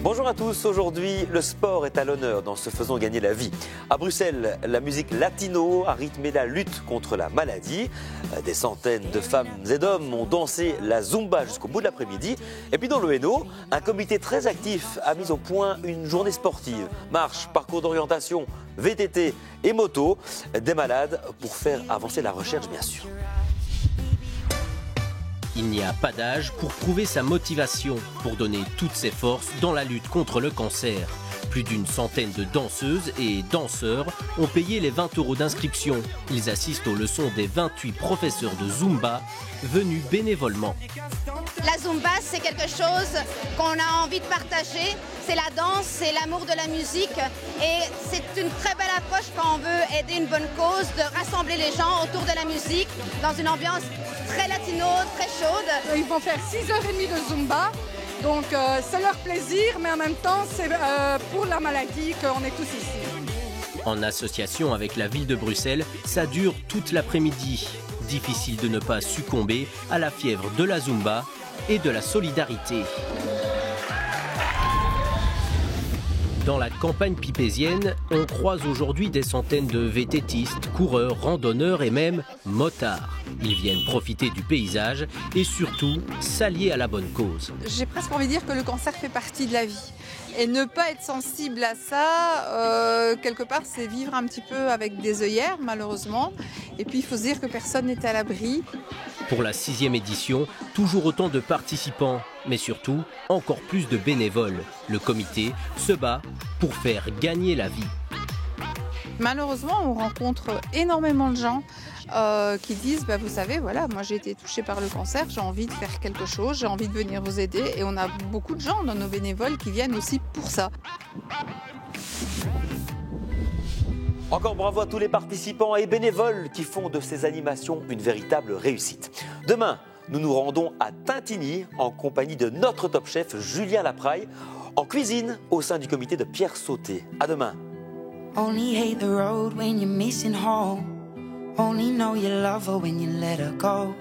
Bonjour à tous, aujourd'hui le sport est à l'honneur dans Se faisant gagner la vie. À Bruxelles, la musique latino a rythmé la lutte contre la maladie. Des centaines de femmes et d'hommes ont dansé la Zumba jusqu'au bout de l'après-midi. Et puis dans le Hainaut, un comité très actif a mis au point une journée sportive. Marche, parcours d'orientation, VTT et moto, des malades pour faire avancer la recherche bien sûr. Il n'y a pas d'âge pour prouver sa motivation, pour donner toutes ses forces dans la lutte contre le cancer. Plus d'une centaine de danseuses et danseurs ont payé les 20 € d'inscription. Ils assistent aux leçons des 28 professeurs de Zumba venus bénévolement. La Zumba, c'est quelque chose qu'on a envie de partager. C'est la danse, c'est l'amour de la musique. Et c'est une très belle approche quand on veut aider une bonne cause, de rassembler les gens autour de la musique dans une ambiance très latino, très chaude. Ils vont faire 6h30 de Zumba. Donc c'est leur plaisir, mais en même temps, c'est pour la maladie qu'on est tous ici. En association avec la ville de Bruxelles, ça dure toute l'après-midi. Difficile de ne pas succomber à la fièvre de la Zumba et de la solidarité. Dans la campagne pipésienne, on croise aujourd'hui des centaines de VTTistes, coureurs, randonneurs et même motards. Ils viennent profiter du paysage et surtout s'allier à la bonne cause. J'ai presque envie de dire que le cancer fait partie de la vie. Et ne pas être sensible à ça, quelque part, c'est vivre un petit peu avec des œillères, malheureusement. Et puis, il faut se dire que personne n'est à l'abri. Pour la 6e édition, toujours autant de participants, mais surtout, encore plus de bénévoles. Le comité se bat pour faire gagner la vie. Malheureusement, on rencontre énormément de gens qui disent, vous savez, voilà, moi j'ai été touchée par le cancer, j'ai envie de faire quelque chose, j'ai envie de venir vous aider. Et on a beaucoup de gens dans nos bénévoles qui viennent aussi pour ça. Encore bravo à tous les participants et bénévoles qui font de ces animations une véritable réussite. Demain, nous nous rendons à Tintigny en compagnie de notre top chef Julien Lapraille en cuisine au sein du comité de Pierre Sauté. À demain. Only hate the road when you're missing home. Only know you love her when you let her go.